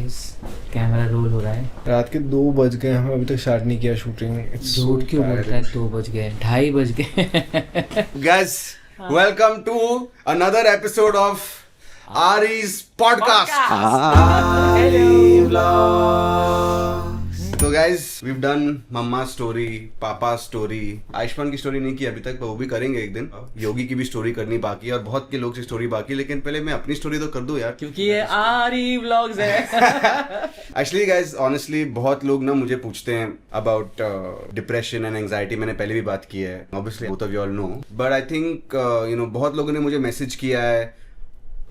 Guys, camera roll हो रहा है। रात के 2 बज गए, हम अभी तक स्टार्ट नहीं किया शूटिंग। झूठ क्यों बोलता है? 2 बज गए, 2:30 बज गए। Guys, welcome to another episode of Ari's podcast. Ari Vlogs. So guys, we've done Mama's story, Papa's story. Ayushman की स्टोरी नहीं की अभी तक, पर वो भी करेंगे एक दिन। योगी की भी स्टोरी करनी बाकी है और बहुत के लोग की स्टोरी बाकी है, लेकिन पहले मैं अपनी स्टोरी तो कर दूं यार, क्योंकि ये आरी व्लॉग्स है। एक्चुअली गाइज ऑनेस्टली बहुत लोग ना मुझे पूछते हैं अबाउट डिप्रेशन एंड एंजाइटी। मैंने पहले भी बात की है, obviously both of you all know, but I think बहुत लोगों ने मुझे मैसेज किया है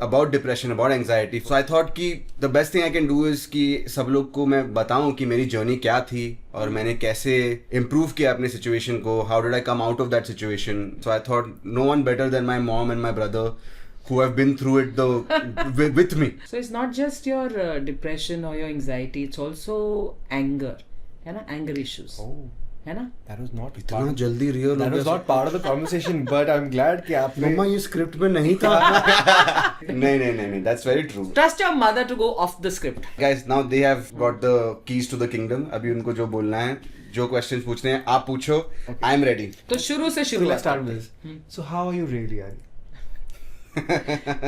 about depression, about anxiety. So I thought कि the best thing I can do is कि सब लोग को मैं बताऊं कि मेरी जर्नी क्या थी और मैंने कैसे इम्प्रूव किया अपने सिचुएशन को, how did I come out of that situation. So I thought no one better than my mom and my brother who have been through it with me. So it's not just your depression or your anxiety, it's also anger, है ना? Anger issues, है ना? That was not इतना जल्दी real That was not part of the conversation, but I'm glad कि आपने मम्मा ये script में नहीं था। नहीं, that's very true. Trust your mother to go off the script. Guys, now they have got the keys to the kingdom. अभी उनको जो बोलना है, जो क्वेश्चंस पूछने हैं आप पूछो। I am ready. तो शुरू से So शुरू let's start with this. So how are you really, Ari?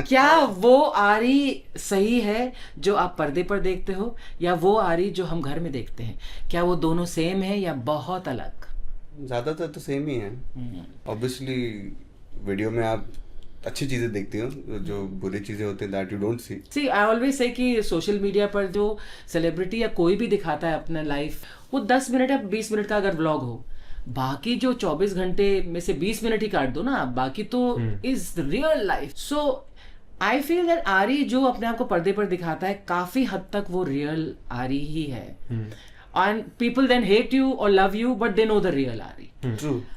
क्या वो आरी सही है जो आप पर्दे पर देखते हो, या वो आरी जो हम घर में देखते हैं? क्या वो दोनों सेम है या बहुत अलग? ज्यादातर तो सेम ही है। ऑब्वियसली वीडियो में आप अच्छी चीजें देखती हो, जो बुरी चीजें होती हैं that you don't see. See I always say कि सोशल मीडिया पर जो सेलिब्रिटी या कोई भी दिखाता है अपना लाइफ, वो 10 मिनट या 20 मिनट का अगर व्लॉग हो, बाकी जो 24 घंटे में से 20 मिनट ही काट दो ना, बाकी तो is real life. So I feel that आरी जो अपने आप को पर्दे पर दिखाता है, काफी हद तक वो रियल आरी ही है। And people then hate you और love you, but they know the real आरी।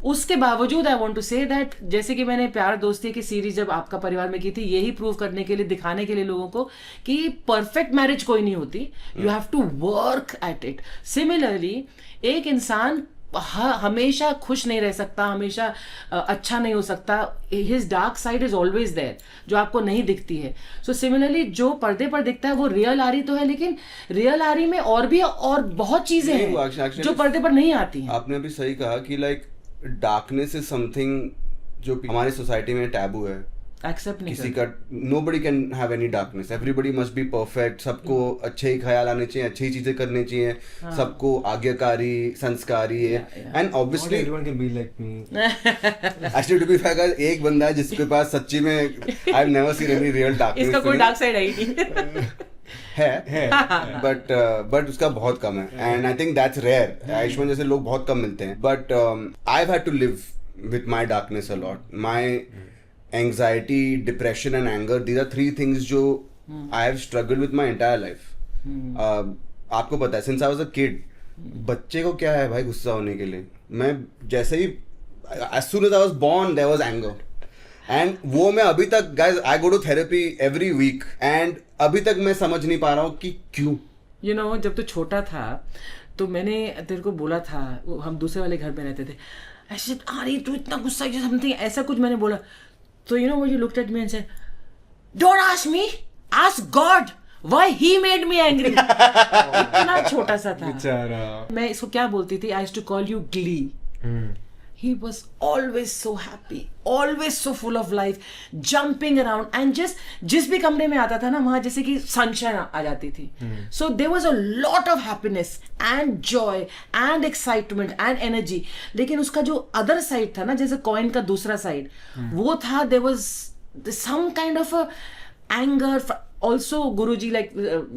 उसके बावजूद I want to say that, जैसे कि मैंने प्यार दोस्ती की सीरीज जब आपका परिवार में की थी, यही प्रूव करने के लिए, दिखाने के लिए लोगों को कि परफेक्ट मैरिज कोई नहीं होती, you have to work at it. Similarly एक इंसान हमेशा खुश नहीं रह सकता, हमेशा अच्छा नहीं हो सकता। His dark side is always there, जो आपको नहीं दिखती है। सो सिमिलरली जो पर्दे पर दिखता है वो रियल आरी तो है, लेकिन रियल आरी में और भी और बहुत चीजें हैं जो पर्दे पर नहीं आती हैं। आपने अभी सही कहा कि लाइक डार्कनेस इज समथिंग जो हमारी सोसाइटी में टैबू है, एक्सेप्ट नहीं किसी का। nobody can have any darkness, everybody must be perfect, सबको अच्छे ही ख्याल आने चाहिए, अच्छी चीजें करनी चाहिए, सबको आज्ञाकारी, संस्कारी है। And obviously Not everyone can be like me. Actually to be frank, एक बंदा है जिसके पास सच्ची में I have never seen any real darkness. इसका कोई डार्क साइड है ही नहीं। है बट उसका बहुत कम है, and I think that's rare. Ayushmann जैसे लोग बहुत कम मिलते हैं, but I have had to live with my darkness a lot. My anxiety, depression and anger, these are 3 things जो I have struggled with my entire life. आपको पता है, since I was a kid, बच्चे को क्या है भाई गुस्सा होने के लिए? मैं जैसे ही as soon as I was born there was anger, and वो मैं अभी तक, guys, I go to therapy every week, and अभी तक मैं समझ नहीं पा रहा हूँ कि क्यों। You know, जब तू छोटा था तो मैंने तेरे को बोला था, हम दूसरे वाले घर पे रहते थे, ऐसे अरे तू इतना गुस्सा है समथिंग ऐसा कुछ मैंने बोला, तो you know what, you looked at me and said, don't ask me, ask God why he made me angry. इतना छोटा सा था बेचारा। मैं इसको क्या बोलती थी, I used to call you Glee. He was always so happy, always so full of life, jumping around, and just जिस भी कमरे में आता था ना, वहाँ जैसे कि sunshine आ जाती थी। So there was a lot of happiness and joy and excitement and energy. लेकिन उसका जो other side था ना, जैसे coin का दूसरा side, वो था, there was some kind of a anger. Also Guruji like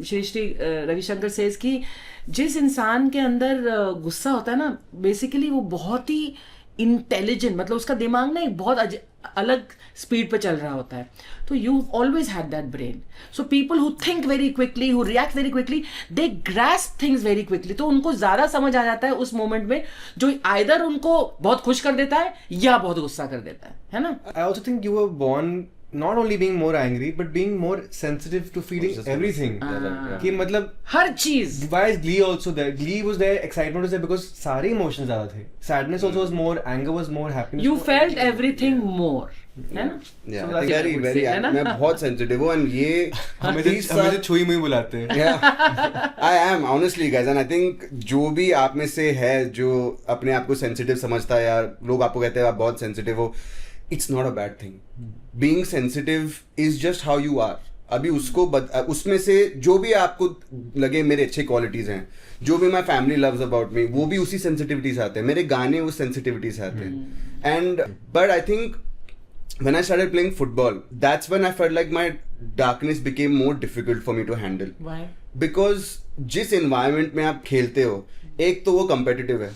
Shri Ravishankar says कि जिस इंसान के अंदर गुस्सा होता है ना, बेसिकली वो बहुत ही इंटेलिजेंट, मतलब उसका दिमाग ना एक बहुत अलग स्पीड पे चल रहा होता है। तो you always had that brain. So people who think very quickly, who react very quickly, they grasp things very quickly. तो उनको ज्यादा समझ आ जाता है उस मोमेंट में, जो आइदर उनको बहुत खुश कर देता है या बहुत गुस्सा कर देता है ना। I also think you were born not only being more angry but being more sensitive to feeling everything. कि मतलब हर चीज। Why is Glee also there? Glee was there, excitement was there because सारे emotions ज्यादा थे. Sadness also was more, anger was more, happiness. You more, felt everything more. है ना? Yeah, So that's very what I would very say, है ना? मैं बहुत sensitive हूँ and ये हमें 30 साल तो छुई मुई बुलाते हैं. Yeah, I am honestly guys, and I think जो भी आप में से है जो अपने आप को सेंसिटिव समझता है, या लोग आपको कहते हैं आप बहुत सेंसिटिव हो, it's not a bad thing. Being sensitive is just how you are. अभी उसको उसमें से जो भी आपको लगे मेरे अच्छे क्वालिटीज हैं, जो भी my family loves about me, वो भी उसी सेंसिटिविटी से आते हैं, मेरे गाने उस सेंसिटिविटी से आते हैं. And but I think when I started playing football, that's when I felt like my darkness became more difficult for me to handle. Why? Because जिस environment में आप खेलते हो, एक तो वो competitive है,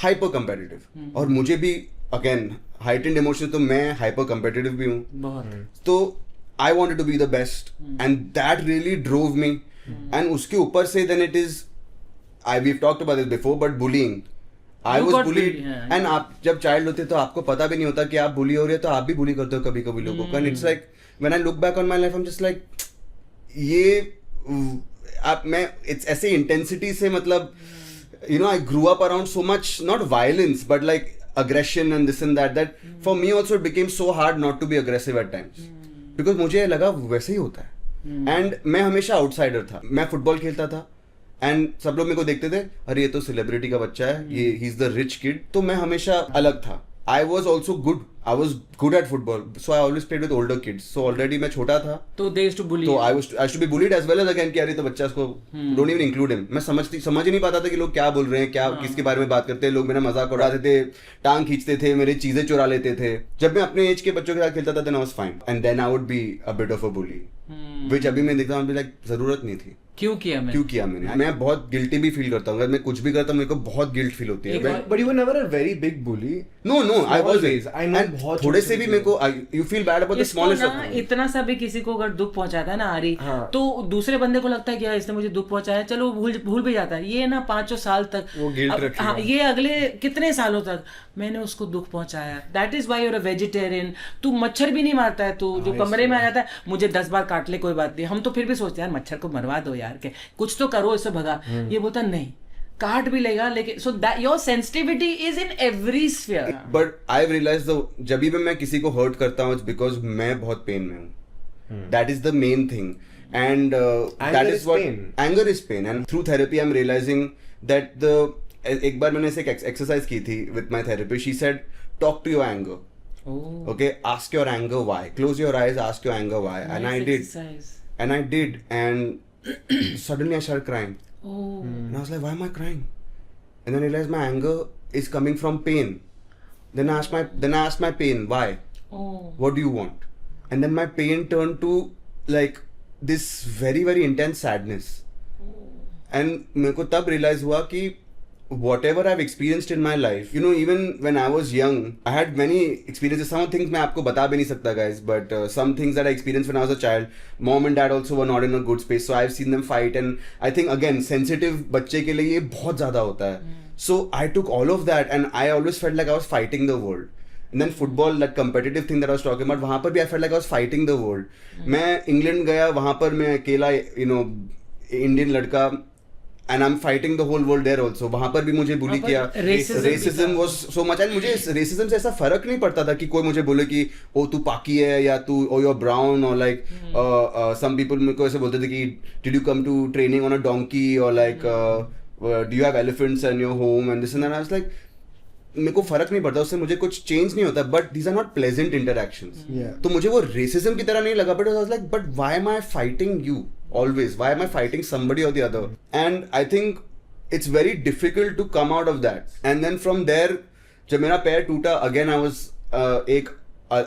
hyper competitive, और मुझे भी again heightened emotion, तो मैं hyper competitive भी हूँ, बहुत. तो I wanted to be the best, and that really drove me. And उसके ऊपर से then it is, we've talked about this before, but bullying. I You was got bullied, bullied, yeah. and आप जब child होते तो आपको पता भी नहीं होता कि आप बुली हो रहे हो, तो आप भी बुली करते हो कभी कभी लोगों का. And it's like when I look back on my life, I'm just like ये आप मैं it's ऐसे इंटेंसिटी से, मतलब you know, I grew up around so much, not violence but like aggression and this and that for me also it became so hard not to be aggressive at times, because मुझे लगा वैसे ही होता है. And मैं हमेशा outsider था. मैं football खेलता था एंड सब लोग मेरे को देखते थे, अरे ये तो सेलिब्रिटी का बच्चा है, ये he is the rich kid. तो मैं हमेशा अलग था. I was also good, I was good at football, so I always played with older kids. So already मैं छोटा था, तो they used to bully तो you. I should be bullied as well as again कि अरे तो बच्चा, इसको डोंट इवन इंक्लूड हिम. मैं समझ ही नहीं पाता था कि लोग क्या बोल रहे हैं, क्या किसके बारे में बात करते हैं. लोग मेरा मजाक उड़ाते थे, टांग खींचते थे, मेरी चीजें चुरा लेते थे. जब मैं अपने एज के बच्चों के साथ खेलता था, then I was fine, and then I would be a bit of a bully, which अभी मैं देखता हूँ लाइक जरूरत नहीं थी. क्यों किया मैंने? मैं बहुत गिल्टी भी फील करता हूँ. अगर मैं कुछ भी करता हूँ मेरे को बहुत गिल्ट फील होती है. But you were never a very big bully. No, I was. Always. I know बहुत थोड़े से भी मेरे को you feel bad about the इसको smallest ना of things. इतना सा भी किसी को अगर दुख पहुंचाता है ना आरी, हाँ. तो दूसरे बंदे को लगता है कि यार इसने मुझे दुख पहुंचाया, चलो भूल भी जाता है. ये ना 5 साल तक वो guilt रखेगा. हाँ, ये अगले कितने सालों तक मैंने उसको दुख पहुंचाया. That is why you're a vegetarian. तू मच्छर भी नहीं मारता है, तू जो कमरे में आ जाता है, मुझे 10 बार काट ले कोई बात नहीं. हम तो फिर भी सोचते हैं यार मच्छर को मरवा दो यार, के कुछ तो करो, इससे भगा. ये बोलता नहीं, काट भी लेगा, लेकिन so that your sensitivity is in every sphere. But I've realized जब भी मैं किसी को हर्ट करता हूँ, it's because मैं बहुत पेन में हूँ. That is the main thing. And that Anger is is what pain. anger is pain. And through therapy I'm realizing that एक बार मैंने ऐसे एक एक्सरसाइज की थी with my therapist. She said talk to your anger. Okay, ask your anger why. Close your eyes, ask your anger why. And I did. And I did. And suddenly I started crying. And I was like, why am I crying? And then I realized my anger is coming from pain. Then I asked my pain, why? What do you want? And then my pain turned to like this very very intense sadness. And मेरे को तब realize हुआ कि whatever I've experienced in my life, you know, even when I was young, I had many experiences. Some things मैं आपको बता भी नहीं सकता guys, but some things that I experienced when I was a child, mom and dad also were not in a good space, so I've seen them fight. And I think again sensitive बच्चे के लिए ये बहुत ज़्यादा होता है. So I took all of that and I always felt like I was fighting the world. And then football, that competitive thing that I was talking about, वहाँ पर भी I felt like I was fighting the world. मैं England गया, वहाँ पर मैं अकेला, you know, Indian लड़का, and I'm fighting the whole world there also. वहाँ पर भी मुझे बुली किया. Racism was so much. And मुझे racism से ऐसा फर्क नहीं पड़ता था कि कोई मुझे बोले कि ओ तू पाकी है, या तू ओ you're brown, or like some people मेरे को ऐसे बोलते थे कि did you come to training on a donkey, or like do you have elephants in your home and this and that. I was like, मेरे को फर्क नहीं पड़ता, उससे मुझे कुछ चेंज नहीं होता. But these are not pleasant interactions. तो मुझे वो रेसिज्म की तरह नहीं लगा. But I was like, but why am I fighting you always? Why am I fighting somebody or the other? And I think it's very difficult to come out of that. And then from there, जब मेरा पैर टूटा, again I was एक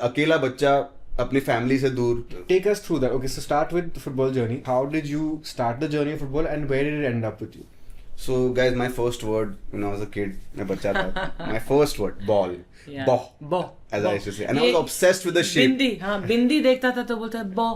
अकेला बच्चा अपनी family से दूर. Take us through that. Okay, so start with the football journey. How did you start the journey of football, and where did it end up with you? So guys, my first word when I was a kid, मैं बच्चा था, my first word, ball. Ball. As I used to say. And I was obsessed with the shape. बिंदी, हाँ, बिंदी देखता था तो बोलता है बॉ.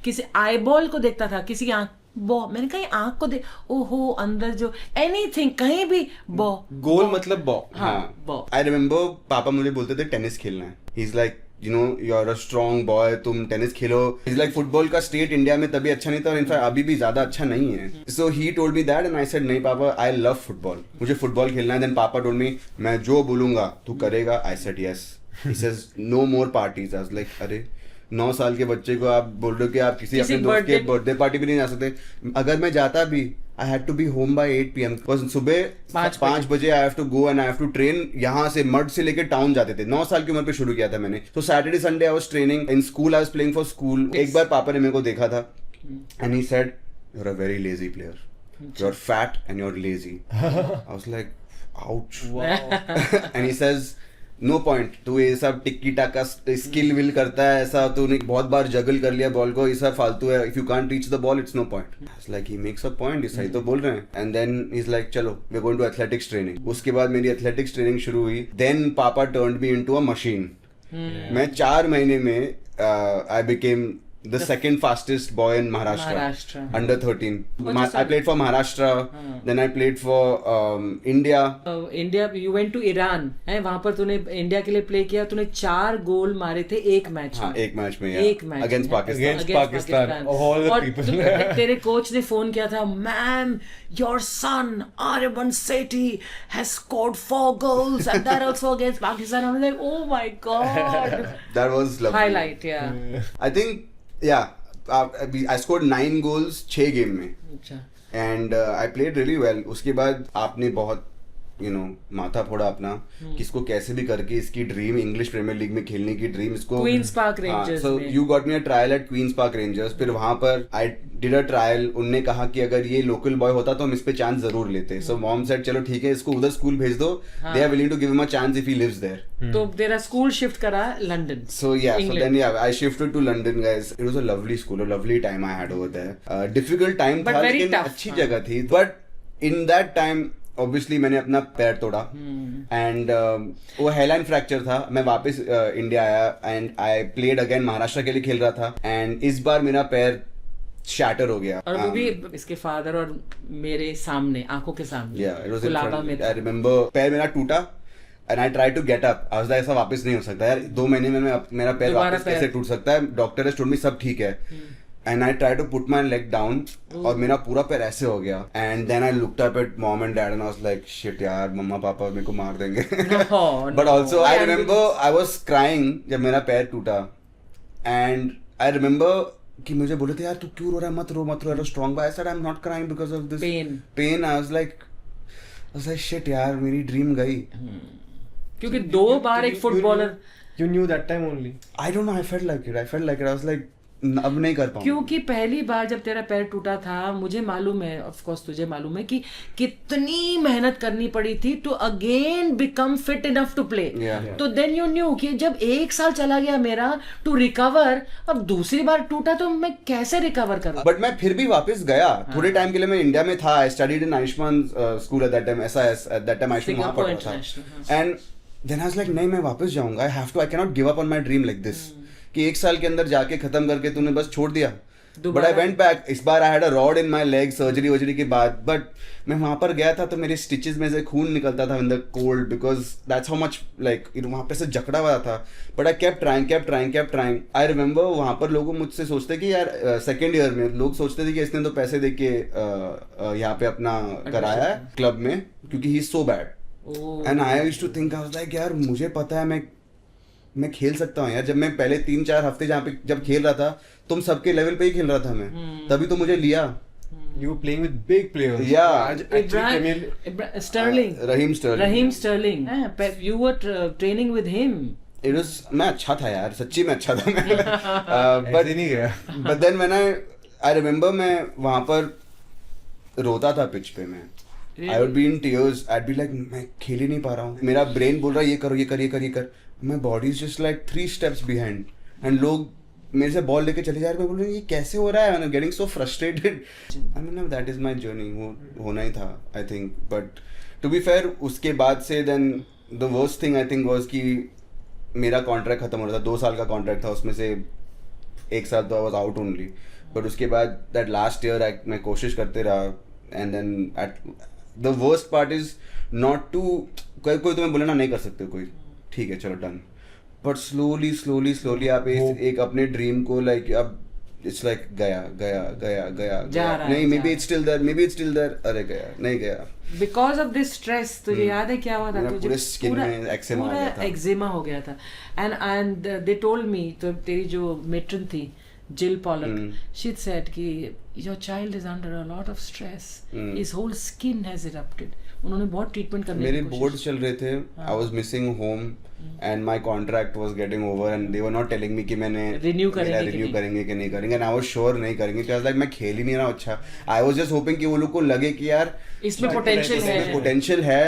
किसी आई बॉल को देखता था, किसी की आंख बॉ. मैंने कहीं आंख को देख, ओहो अंदर जो एनीथिंग कहीं भी बॉ. गोल मतलब बॉ. हाँ, बॉ. I remember पापा मुझे बोलते थे टेनिस खेलना है. He's like, you know, you're a strong boy, तुम टेनिस खेलो. He's like, फुटबॉल का स्टेट इंडिया में तभी अच्छा नहीं था, और इनफैक्ट अभी भी ज्यादा अच्छा नहीं है. So he told me that and I said, नहीं पापा, I love football. मुझे फुटबॉल खेलना है. Then पापा told me, मैं जो बोलूंगा तू करेगा. I said yes. He says no more parties. I was like, अरे 9 साल के बच्चे को आप बोल रहे हो कि आप किसी अपने दोस्त के बर्थडे पार्टी भी नहीं जा सकते. अगर मैं जाता भी, I had to be home by 8 PM. Because सुबह 5 बजे I have to go and I have to train. यहाँ से मड से लेके टाउन जाते थे. 9 साल की उम्र पे शुरू किया था मैंने. So Saturday Sunday I was training. In school I was playing for school. एक बार पापा ने मेरे को देखा था and he said, you're a very lazy player. You're fat and you're lazy. I was like, ouch. Wow. And he says, no point, तू ये सब टिक्की टाका स्किल विल करता है, ऐसा तूने बहुत बार जगल कर लिया बॉल को, ये सब फालतू है. If you can't reach the ball it's no point. Like he makes a point, ये सही तो बोल रहे हैं. एंड देन इज लाइक चलो we are going to athletics training. उसके बाद मेरी एथलेटिक्स ट्रेनिंग शुरू हुई. देन पापा turned me into a machine. मैं 4 महीने में I became the second fastest boy in Maharashtra. Under 13. I played for Maharashtra. Then I played for India. India, you went to Iran. है वहाँ पर तूने इंडिया के लिए प्ले किया. तूने 4 गोल मारे थे एक मैच में. हाँ, एक मैच में. एक match against Pakistan. Of all the people. तेरे कोच ने फोन किया था, ma'am your son Aryaban Sethi has scored 4 goals and that also against Pakistan. I was like, oh my god. That was lovely. Highlight, yeah. I think I scored 9 goals 6 game में. अच्छा. And I played really well. उसके बाद आपने बहुत माथा फोड़ा अपना, किसको कैसे भी करके इसकी ड्रीम इंग्लिश प्रीमियर लीग में खेलने की ड्रीम इसको Queens Park Rangers. So you got me a trial at Queens Park Rangers. फिर वहां पर आई डिड अ ट्रायल. उनने कहा कि अगर ये लोकल बॉय होता तो हम इस पे चांस जरूर लेते. सो मॉम सेड चलो ठीक है, इसको उधर स्कूल भेज दो. They are willing to give him a chance if he lives there. तो तेरा स्कूल शिफ्ट करा London. So then I shifted to London guys. It was a lovely school, a lovely time I had over there. Difficult time था लेकिन अच्छी जगह थी. But in that time obviously मैंने अपना पैर तोड़ा एंड वो हेलाइन फ्रैक्चर था. मैं वापस इंडिया आया and I played again. Maharashtra के लिए खेल रहा था एंड इस बार मेरा पैर शैटर हो गया. और वो भी इसके फादर और मेरे सामने, आंखों के सामने. आई रिमेम्बर पैर मेरा टूटा and I try to get up. I was like ऐसा वापस नहीं हो सकता यार, 2 महीने में मेरा पैर वापस कैसे टूट सकता है. डॉक्टर ने टोल्ड मी सब ठीक है. And I tried to put my leg down और मेरा पूरा पैर ऐसे हो गया. And then I looked up at mom and dad and I was like, shit यार, मम्मा पापा मेरे को मार देंगे. But also I remember I was crying जब मेरा पैर टूटा. And I remember कि मुझे बोले थे यार तू क्यों रो रहा है, मत रो यार, strong boy. I said I'm not crying because of this pain. I was like shit यार, मेरी ड्रीम गई. क्योंकि 2 बार एक footballer. You knew that time only. I don't know, I felt like it. I was like अब नहीं कर पाऊंगा. क्योंकि पहली बार जब तेरा पैर टूटा था, मुझे मालूम है, ऑफ कोर्स तुझे मालूम है कि कितनी मेहनत करनी पड़ी थी to again become fit enough to play. तो देन यू न्यू कि जब 1 साल चला गया मेरा टू रिकवर, अब दूसरी बार टूटा तो मैं कैसे रिकवर करूं. बट मैं फिर भी वापस गया. थोड़े टाइम के लिए मैं इंडिया में था. I studied in Ayushman school at that time. SIS at that time Ayushman वहां पढ़ रहा था. And then I was like नहीं, मैं वापस जाऊंगा. I can not give up on my dream like this कि 1 साल के अंदर जाके खत्म करके तूने बस छोड़ दिया. But I went back. इस बार I had a rod in my leg, surgery के बाद. बट मैं वहां पर गया था तो मेरे स्टिचेस में से खून निकलता था in the cold because that's how much like वहां पे से जकड़ा हुआ था. But I kept trying. I remember वहां पर लोग मुझसे सोचते कि यार सेकेंड ईयर में लोग सोचते थे कि इसने तो पैसे दे के यहाँ पे अपना कराया है क्लब में क्योंकि he is so bad. And I used to think, I was like यार मुझे पता है मैं खेल सकता हूँ यार. जब मैं पहले 3-4 हफ्ते जब खेल रहा था तुम सबके लेवल पे ही खेल रहा था मैं. तभी तो मुझे लिया. You were playing with big players. Yeah. Raheem Sterling. You were training with him. It was, मैं अच्छा था यार, सच्ची में अच्छा था मैं. But नहीं गया. But then when I remember मैं वहाँ पर रोता था पिच पे. मैं I would be in tears. I'd be like मैं खेल ही नहीं पा रहा हूँ. मेरा ब्रेन बोल रहा है ये कर. My body is just like 3 steps behind. And लोग मेरे से बॉल लेके चले जा रहे. मैं बोल रहा हूँ ये कैसे हो रहा है. I'm getting so frustrated. I mean that is my journey. वो होना ही था I think. But to be fair उसके बाद से then the worst thing I think was कि मेरा कॉन्ट्रैक्ट खत्म हो रहा था. 2 साल का कॉन्ट्रैक्ट था, उसमें से 1 साल तो I was out only. But उसके बाद that last year मैं कोशिश करते रहा. And then the worst part is not to कोई तुम्हें बोले ना नहीं कर सकते कोई, ठीक है चलो डन. बट स्लोली आप एक अपने ड्रीम को लाइक अब it's like गया जा रहा है, नहीं, maybe जा it's still there, अरे गया नहीं गया. बिकॉज ऑफ दिस स्ट्रेस तुझे याद है क्या हुआ था? मेरा तुझे पूरे skin में eczema आ गया था. एक्जिमा हो गया था. एंड दे टोल्ड मी, तो तेरी जो मेट्रन थी जिल पॉलक, शी सेड कि your child is under a lot of stress, his whole skin has erupted. उन्होंने बहुत ट्रीटमेंट करने की मेरे कोशिश. बोर्ड चल रहे थे, I was missing home and my contract was getting over and they were not telling me कि मैंने Renew करेंगे कि नहीं करेंगे, एंड आई वाज श्योर नहीं करेंगे. तो आई वाज लाइक मैं खेल ही नहीं रहा अच्छा. आई वाज जस्ट होपिंग कि वो लोग को लगे कि यार इसमें पोटेंशियल है,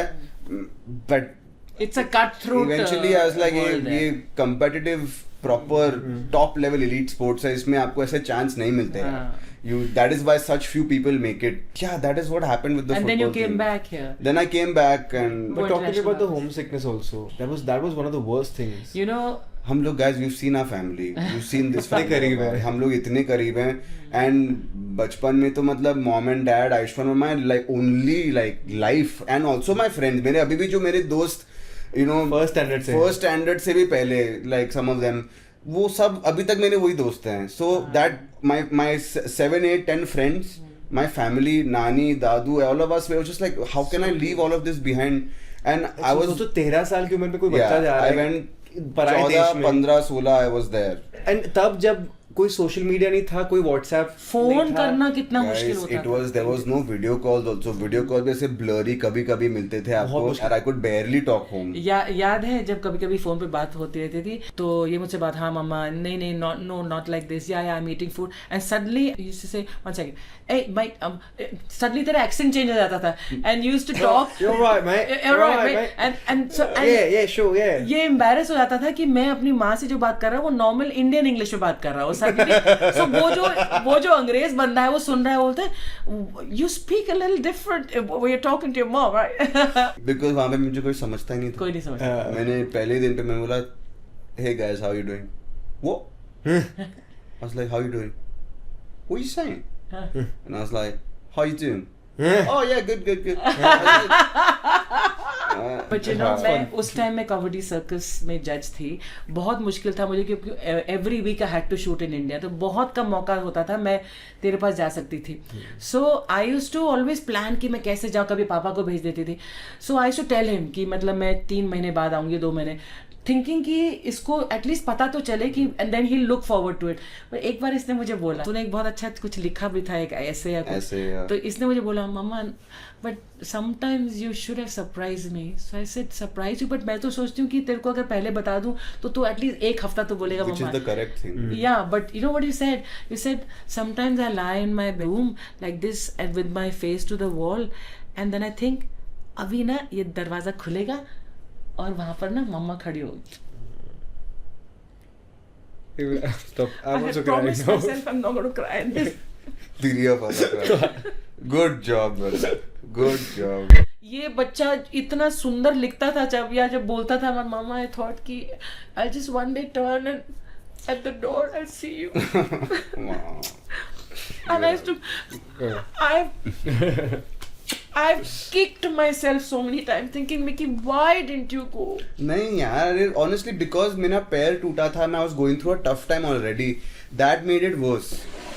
but it's a cut throat. Eventually I was like ये competitive proper top level elite sports है, इसमें आपको ऐसे चांस नहीं मिलते हैं. That is why such few people make it. Yeah, that is what happened with the and football then you came thing. back here. Then I came back and But talking about the homesickness also, that was one of the worst things. You know, हम लोग guys, we've seen our family, we've seen this family. करीब है. हम लोग इतने करीब हैं, and बचपन में तो मतलब mom and dad, Aishwan were my like only like life, and also my friends. मेरे अभी भी जो मेरे दोस्त, you know, first standard से भी पहले, like some of them, वो सब अभी तक मेरे वही दोस्त हैं. So that my 7, 8, 10 friends, my family, नानी, दादू, all of us were just like, how can I leave all of this behind? And I was तो 13 साल की उम्र में कोई बच्चा जा रहा है. I went 14, 15, 16 I was there. And तब जब कोई सोशल मीडिया नहीं था, कोई व्हाट्सएप फोन करना कितना मुश्किल होता था. There was no video calls also. Video calls भी ऐसे blurry कभी मिलते थे आपको, and I could barely talk home. याद है जब कभी फोन पे बात होती रहती थी तो ये मुझसे बात, हाँ मम्मा, नहीं नॉट लाइक दिस, या I am eating food, and suddenly you say one second, ए भाई, सडनली तेरा एक्सेंट चेंज हो जाता था and you used to talk, you're right mate, and so ये एम्बैरेस हो जाता था कि मैं अपनी माँ से जो बात कर रहा हूँ वो नॉर्मल इंडियन इंग्लिश में बात कर रहा हूँ. So वो जो अंग्रेज बंदा है वो सुन रहा है, बोलते हैं you speak a little different when you're talking to your mom, right? Because वहाँ पे मुझे कोई समझता ही नहीं था. कोई नहीं समझता. मैंने पहले दिन पे मैं बोला, hey guys, how you doing? What? I was like, how you doing? What are you saying? And I was like, how you doing? Oh yeah, good. But you know, मैं उस टाइम में कॉमेडी सर्कस में जज थी. बहुत मुश्किल था मुझे क्योंकि every week I had to shoot in India, तो बहुत कम मौका होता था मैं तेरे पास जा सकती थी. So I used to always plan कि मैं कैसे जाऊँ. कभी पापा को भेज देती थी. So I used to tell him कि मतलब मैं 3 महीने बाद आऊँगी, 2 महीने, थिंकिंग कि इसको एटलीस्ट पता तो चले कि, and then he look forward to it. But एक बार इसने मुझे बोला, तूने एक बहुत अच्छा कुछ लिखा भी था, एक ऐसे या कुछ, तो इसने मुझे बोला, mama but sometimes you should have surprise me. So I said surprise you, but मैं तो सोचती हूँ कि तेरे को अगर पहले बता दूँ तो तू एटलीस्ट 1 हफ्ता तो बोलेगा मम्मा. Which is the correct thing. Yeah, but you know what you said? You said sometimes I lie in my room like this and with my face to the wall, and then I think अभी ना ये दरवाजा खुलेगा और वहां पर ना मम्मा खड़ी होगी. Stop. I'm also promised crying now. myself I'm not going to cry in this. Three of us are crying. Good job, brother. Good job. ये बच्चा इतना सुंदर लिखता था जब बोलता था my mama, I thought कि I'll just one day turn and at the door I'll see you. Wow. And I used to I've kicked myself so many times thinking Mickey, why didn't you go? नहीं यार, honestly because मेरा पैर टूटा था, मैं I was going through a tough time already. That made it worse.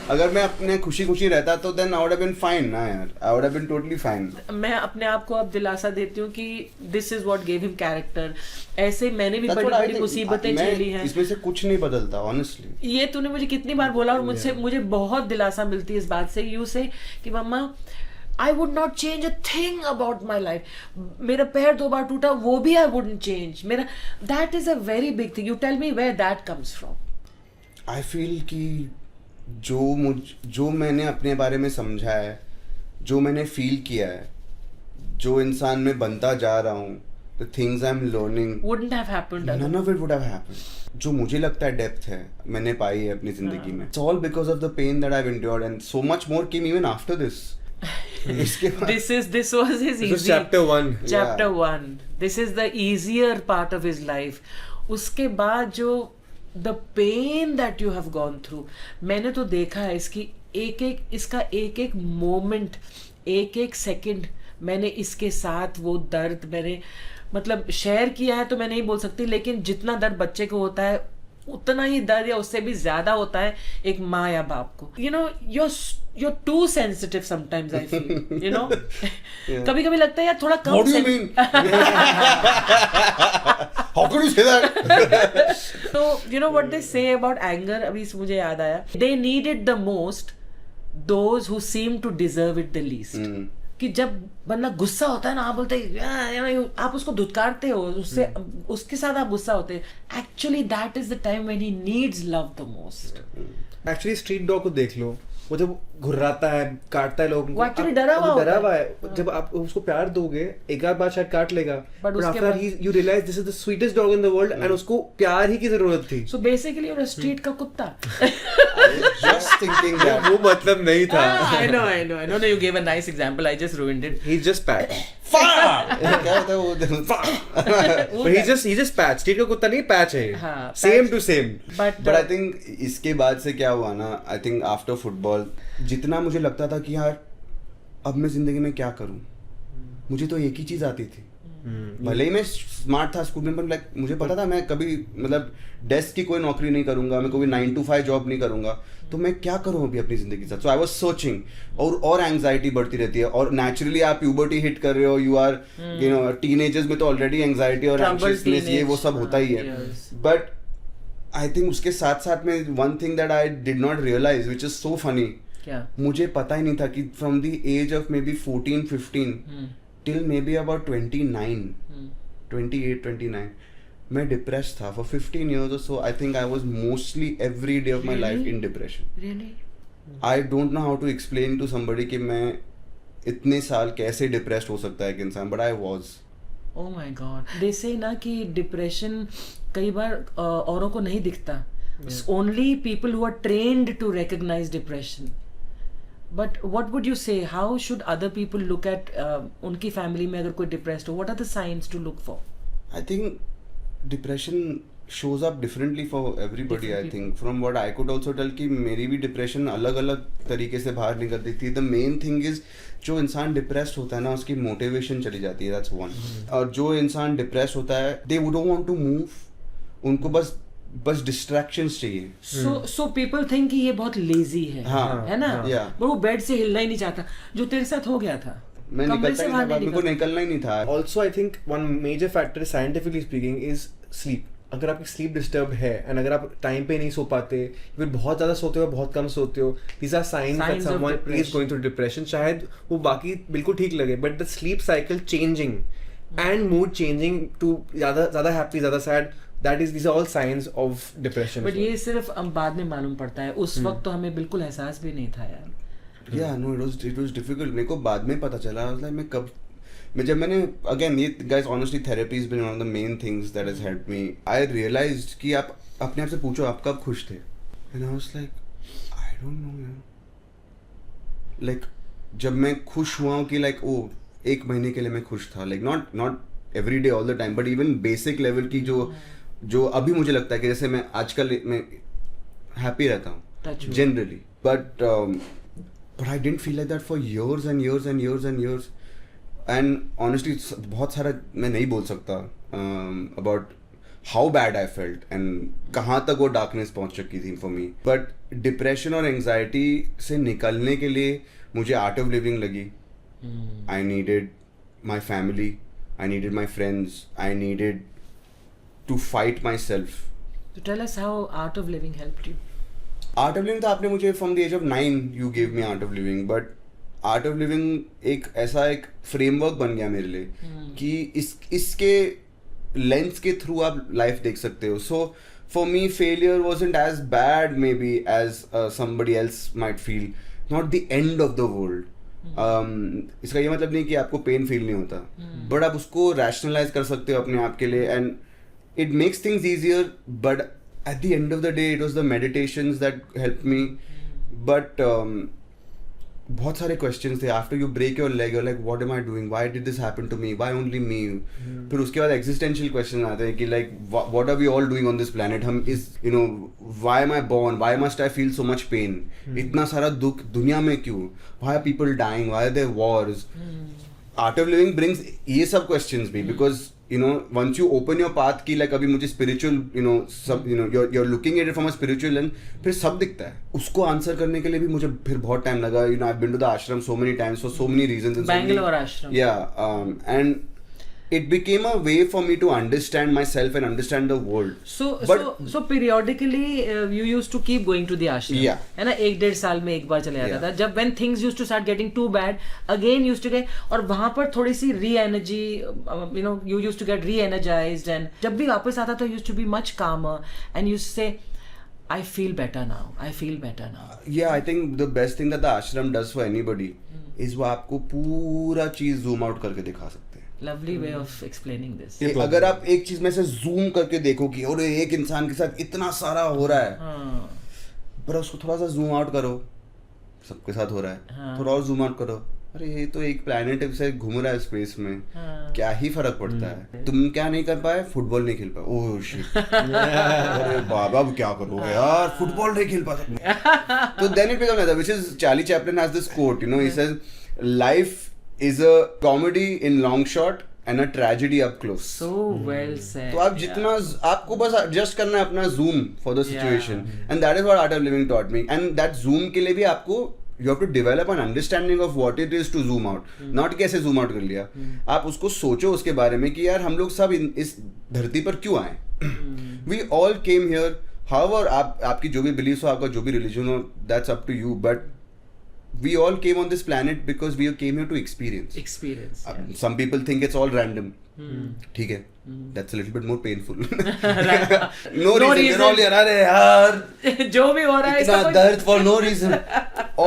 अगर मैं अपने खुशी रहता तो then I would have been fine ना यार. I would have been totally fine. मैं अपने आप को अब दिलासा देती हूँ कि this is what gave him character. ऐसे मैंने भी बड़ी मुसीबतें झेली हैं. इसमें से कुछ नहीं बदलता honestly. ये तूने मुझे कितनी बार बोला और मुझे बहुत दिलासा मिलती है इस बात से. यू से कि मम्मा I would not change a thing about my life. मेरा पैर 2 बार टूटा वो भी I wouldn't change. मेरा that is a very big thing. You tell me where that comes from. I feel कि जो मैंने अपने बारे में समझा है, जो मैंने फील किया है, जो इंसान में बनता जा रहा हूँ, the things I'm learning wouldn't have happened. None of it would have happened. जो मुझे लगता है डेप्थ है मैंने पाई है अपनी जिंदगी में. It's all because of the pain that I've endured and so much more came even after this. This was his easy. Chapter 1. Chapter 1. This is the easier part of his life. उसके बाद जो the pain that you have gone through, मैंने तो देखा है इसका एक moment, एक सेकंड मैंने इसके साथ वो दर्द मैंने मतलब शेयर किया है तो मैं नहीं बोल सकती, लेकिन जितना दर्द बच्चे को होता है उतना ही दर्द या उससे भी ज्यादा होता है एक माँ या बाप को. You know, you're too sensitive sometimes, I feel. You know, कभी कभी लगता है यार थोड़ा कम. What do you mean? How could you say that? So you know what they say about anger, अभी मुझे याद आया, they need it the most those who seem to deserve it the least. कि जब बंदा गुस्सा होता है ना, आप बोलते हैं, आप उसको धुतकारते हो, उससे उसके साथ आप गुस्सा होते हैं. Actually that is the time when he needs love the most. Actually street dog को देख लो, वो जब घुर्राता है, काटता है लोगों को, वो actually डरा हुआ है. जब आप उसको प्यार दोगे एक आध बार शायद काट लेगा, But but उसके after बाद- you realize this is the sweetest dog in the world and उसको प्यार ही की जरूरत थी. So basically you're a street का कुत्ता. Just thinking that. वो मतलब नहीं था. I know. No, you gave a nice example. I just ruined it. He's just pat. क्या होता है वो? But he's just pat. Street का कुत्ता नहीं, पैच है. हाँ, Same patch. to same. But But I think इसके बाद से क्या हुआ ना, I think after football जितना मुझे लगता था कि यार अब मैं जिंदगी में क्या करूं, मुझे तो एक ही चीज आती थी. भले ही मैं स्मार्ट था स्कूल में, पर लाइक मुझे पता था मैं कभी मतलब डेस्क की कोई नौकरी नहीं करूंगा, मैं कोई 9 to 5 जॉब नहीं करूंगा, तो मैं क्या करूं अभी अपनी जिंदगी के साथ. सो आई वाज सर्चिंग, और एंजाइटी बढ़ती रहती है, और नेचुरली आप प्यूबर्टी हिट कर रहे हो, you are you know teenagers में तो ऑलरेडी एंजाइटी और Troubled एंशियसनेस ये वो सब teenage, होता ही है. yes. बट आई थिंक उसके साथ साथ में one thing that I did not realise which is so funny, क्या? मुझे पता ही नहीं था कि from the age of maybe 14-15 till maybe about 28-29 मैं डिप्रेस था for 15 years or so. I think I was mostly every day of my life in depression. Really? I don't know how to explain to somebody कि मैं इतने साल कैसे depressed हो सकता है एक इंसान, but I was. Oh my God. They say ना कि डिप्रेशन कई बार औरों को नहीं दिखता. It's only people who are trained to recognize depression. But what would you say? How should other people look at उनकी फैमिली में अगर कोई डिप्रेस्ड हो? What are the signs to look for? I think depression shows up differently for everybody. Different I think from what I could also tell कि मेरी भी depression अलग अलग तरीके से बाहर निकलती थी. द मेन थिंग इज जो इंसान डिप्रेस्ड होता है ना, उसकी मोटिवेशन चली जाती है. That's one. और जो इंसान डिप्रेस्ड होता है, they don't want to move, उनको बस डिस्ट्रैक्शंस चाहिए. So people think कि ये बहुत लेजी है, हाँ, है ना? yeah. पर वो बेड से हिलना ही नहीं चाहता, जो तेरे साथ हो गया था. मैं कमरे निकलता से ही बाहर नहीं था, नहीं मेरे को निकलता. निकलना ही नहीं था. Also, I think one major factor, scientifically speaking, is sleep. अगर आपकी स्लीप डिस्टर्ब है एंड अगर आप टाइम पे नहीं सो पाते, फिर बहुत ज़्यादा सोते हो, बहुत कम सोते हो, these are signs that Signs of someone is depression. going through depression. शायद वो बाकी बिल्कुल ठीक लगे, but the sleep cycle changing and mood changing to ज़्यादा happy, ज़्यादा sad, these are all signs of depression. But ये सिर्फ अब बाद में मालूम पड़ता है, उस वक्त तो हमें बिल्कुल एहसास भी नहीं था यार. Yeah, no, it was difficult. मेरे को बाद में पता चला. I was like, जब मैंने again ये guys honestly therapy has been one of the main things that has helped me. I realized कि आप अपने आप से पूछो आप कब खुश थे, and I was like, I don't know यार. Like जब मैं खुश हुआ हूँ कि like एक महीने के लिए मैं खुश था, like not every day all the time, but even basic level की जो अभी मुझे लगता है कि जैसे मैं आजकल मैं happy रहता हूँ generally, but I didn't feel like that for years and years and years and years. And honestly बहुत सारा मैं नहीं बोल सकता about how bad I felt and कहाँ तक वो darkness पहुँच चुकी थी for me. But depression और anxiety से निकलने के लिए मुझे art of living लगी. I needed my family, I needed my friends, I needed to fight myself. So tell us how art of living helped you. Art of living तो आपने मुझे from the age of 9 you gave me art of living, but art of living एक ऐसा एक framework बन गया मेरे लिए कि इसके लेंस के थ्रू आप लाइफ देख सकते हो. So for me failure wasn't as bad maybe as somebody else might feel. Not the end of the world. इसका ये मतलब नहीं कि आपको पेन फील नहीं होता, बट आप उसको रैशनलाइज कर सकते हो अपने आप के लिए, and it makes things easier. But at the end of the day it was the meditations that helped me. But बहुत सारे questions थे. After you break your leg you're like what am I doing, why did this happen to me, why only me. फिर उसके बाद existential questions आते हैं कि like what are we all doing on this planet, हम इस you know why am I born, why must I feel so much pain, इतना सारा दुख दुनिया में क्यों, why are people dying, why are there wars. Art of living brings ये सब questions भी, because once you open your path की like अभी मुझे spiritual सब you're looking at it from a spiritual lens, फिर सब दिखता है. उसको आंसर करने के लिए भी मुझे फिर बहुत टाइम लगा. I've been to the ashram so many times for so many reasons. Bangalore ashram. Yeah, and it became a way for me to understand myself and understand the world. So periodically you used to keep going to the ashram. Yeah. है ना, 1-1.5 साल में एक बार चले जाता था. जब when things used to start getting too bad, again used to get, और वहाँ पर थोड़ी सी re-energy, you used to get re-energized, and जब भी वापस आता तो used to be much calmer and used to say, I feel better now. I feel better now. Yeah, I think the best thing that the ashram does for anybody is वो आपको पूरा चीज zoom out करके दिखा सकते हैं. Lovely way of explaining this. अगर आप एक चीज में से जूम करके देखो कि और एक इंसान के साथ इतना सारा हो रहा है, पर उसको थोड़ा सा जूम आउट करो, सबके साथ हो रहा है, थोड़ा और जूम आउट करो, अरे ये तो एक प्लैनेट से घूम रहा है स्पेस में, क्या ही फर्क पड़ता है. तुम क्या नहीं कर पाए? फुटबॉल नहीं खेल पाए. ओह शिट, अरे बाबा अब क्या करोगे यार, फुटबॉल नहीं खेल पाते. तो then it become like that, which is Charlie Chaplin has this quote, he says life is a comedy in long shot and a tragedy up close. So well said. तो आप जितना आपको बस adjust करना है अपना zoom for the situation, and that is what art of living taught me. And that zoom के लिए भी आपको you have to develop an understanding of what it is to zoom out. Not कैसे zoom out कर लिया. आप उसको सोचो उसके बारे में कि यार हम लोग सब इस धरती पर क्यों आए. We all came here. However आपकी जो भी beliefs हो, आपका जो भी religion हो, that's up to you. But we all came on this planet because we came here to experience. Some people think it's all random. ठीक है, that's a little bit more painful. no reason. They're all अरे यार जो भी हो रहा है इतना दर्द for no reason.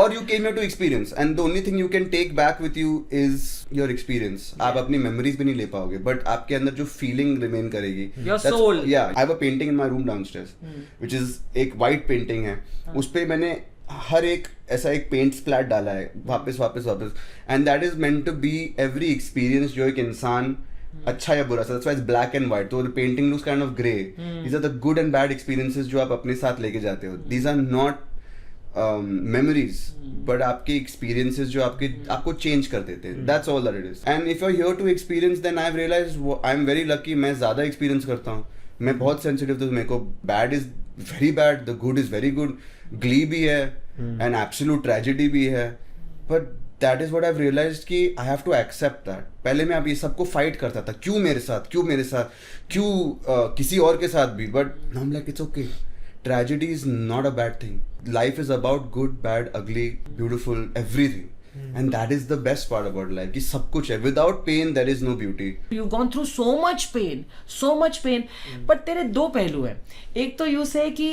Or you came here to experience, and the only thing you can take back with you is your experience. आप अपनी memories भी नहीं ले पाओगे, but आपके अंदर जो feeling remain करेगी. Your soul. Yeah, I have a painting in my room downstairs, which is एक white painting है. उस पे मैंने हर एक ऐसा एक पेंट स्प्लैट डाला है वापस, and that is meant to be every experience जो एक इंसान अच्छा या बुरा, that's why it's black and white. तो the painting looks kind of grey. These are the good and bad experiences जो आप अपने साथ लेके जाते हो. These are not memories, but आपके एक्सपीरियंसेस जो आपको चेंज कर देते हैं. That's all that it is. And if you are here to experience, then I have realised I am very lucky. मैं ज्यादा एक्सपीरियंस करता हूँ. मैं बहुत सेंसिटिव, तो मेरे को bad is very bad, the good is very good. Glee भी है एंड एब्सोल्यूट ट्रेजेडी भी है, but that is what I have realized कि I have to accept that. पहले मैं अब ये सबको फाइट करता था, क्यों मेरे साथ, क्यों किसी और के साथ भी, but now I am like it's okay. Tragedy is not a bad thing. Life is about good, bad, ugly, beautiful, everything. And that is the best part about life. कि सब कुछ है. Without pain, there is no beauty. You've gone through so much pain. But तेरे दो पहलू हैं. एक तो you say कि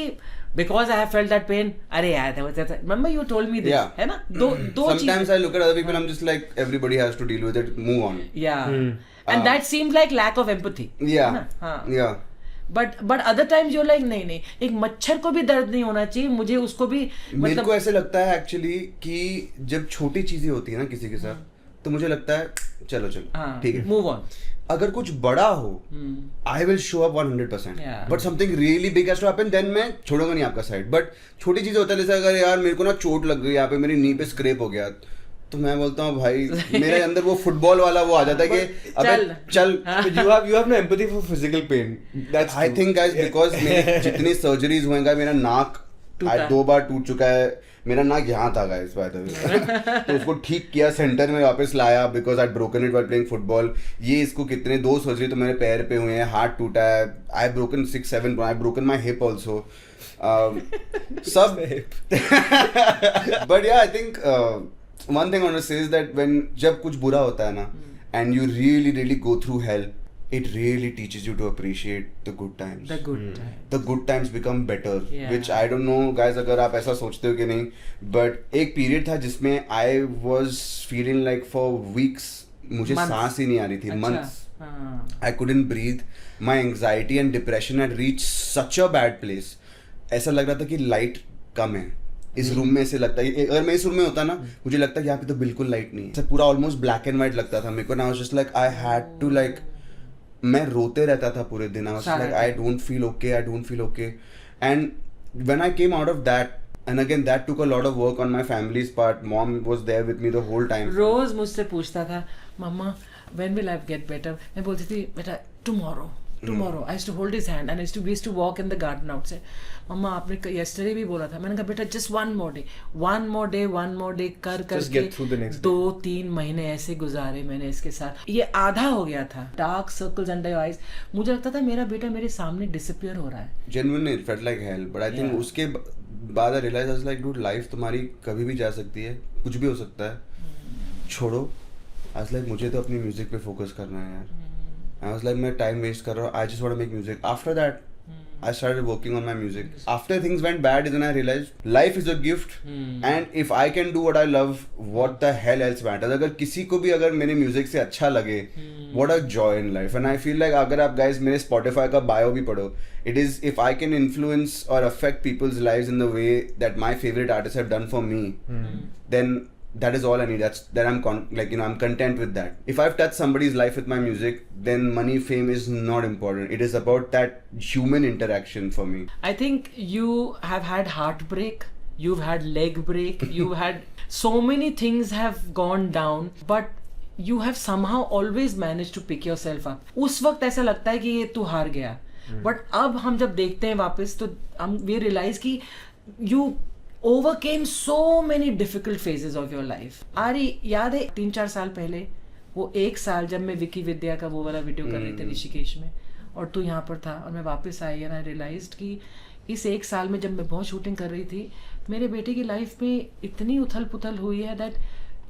because I have felt that pain, अरे यार, remember you told me this, है ना? दो Sometimes I look at other people, I'm just like, everybody has to deal with it, move on. Yeah. And that seems like lack of empathy. Yeah. Yeah. But other times you like नहीं, एक मच्छर को भी दर्द नहीं होना चाहिए, मुझे उसको भी मेरे को ऐसे लगता है एक्चुअली कि जब छोटी चीजें होती है ना किसी के साथ, तो मुझे लगता है चलो ठीक है, मूव ऑन. अगर कुछ बड़ा हो, I will show up 100%. But something really big has to happen, then मैं छोड़ूंगा नहीं आपका साइड. बट छोटी चीजें होता है, जैसे अगर यार मेरे को ना चोट लग गई, यहाँ पे मेरी नी पे स्क्रैप हो गया, तो मैं बोलता हूँ भाई मेरे अंदर वो फुटबॉल वाला वो आ जाता है कि अबे चल. you have no empathy for physical pain. That's I think guys, because मेरे जितनी सर्जरीज हुए हैं, मेरा नाक 2 बार टूट चुका है. मेरा नाक यहाँ था गाइस, बाय द वे. तो उसको ठीक किया, सेंटर में वापस लाया, because I broken it while playing football. ये इसको कितने 2 सर्जरी तो मेरे पैर पे हुए हैं, हाथ टूटा है, I broken 6-7, I broken my hip also, सब. But yeah I think one thing I want to say is that when जब कुछ बुरा होता है ना, and you really go through hell, it really teaches you to appreciate the good times. The good times become better, which I don't know guys अगर आप ऐसा सोचते हो कि नहीं, but एक period था जिसमें I was feeling like for weeks मुझे सांस ही नहीं आ रही थी. months I couldn't breathe. My anxiety and depression had reached such a bad place. ऐसा लग रहा था कि लाइट कम है इस रूम में. से लगता है अगर मैं इस रूम में होता ना, मुझे लगता है यहाँ पे तो बिल्कुल लाइट नहीं है. पूरा ऑलमोस्ट ब्लैक एंड व्हाइट लगता था मेरे को ना. I was just like I had to like, मैं रोते रहता था पूरे दिन. I was like I don't feel okay. And when I came out of that, And again, that took a lot of work on my family's part. Mom was there with me the whole time. रोज मुझसे पूछता था, मम्मा when will I get better? मैं बोलती थी, बेटा tomorrow. I used to hold his hand and we used to walk in the garden outside. मम्मा आपने yesterday भी बोला था. मैंने कहा बेटा just one more day कर Just get through the next day. 2-3 महीने ऐसे गुजारे मैंने इसके साथ. ये आधा हो गया था. Dark circles under your eyes. मुझे लगता था मेरा बेटा मेरे सामने disappear हो रहा है. Genuinely it felt like hell, but I think उसके बाद I realized I was like, dude, life तुम्हारी कभी भी जा सकती है, कुछ भी हो सकता है, छोड़ो. I was like, मुझे तो अपनी म्यूजिक पे फोकस करना है यार. I was like, मैं टाइम वेस्ट कर रहा हूँ. I just want to make music. After that, I started working on my music. After things went bad, is when I realized life is a gift, and if I can do what I love, what the hell else matters? अगर किसी को भी अगर मेरे music से अच्छा लगे, what a joy in life. And I feel like अगर आप guys मेरे Spotify का bio भी पढ़ो, it is if I can influence or affect people's lives in the way that my favorite artists have done for me, then that is all I need. That I'm I'm content with that. If I've touched somebody's life with my music, then money, fame is not important. It is about that human interaction for me. I think you have had heartbreak, you've had leg break, you've had so many things have gone down, but you have somehow always managed to pick yourself up. उस वक्त ऐसा लगता है कि ये तू हार गया, but अब हम जब देखते हैं वापस तो हम we realize कि you overcame so many difficult phases of your life. आरी याद है 3-4 साल पहले वो 1 साल जब मैं विकी विद्या का वो वाला वीडियो कर रही थी ऋषिकेश में और तू यहाँ पर था और मैं वापस आई and I realized कि इस 1 साल में जब मैं बहुत शूटिंग कर रही थी मेरे बेटे की लाइफ में इतनी उथल पुथल हुई है that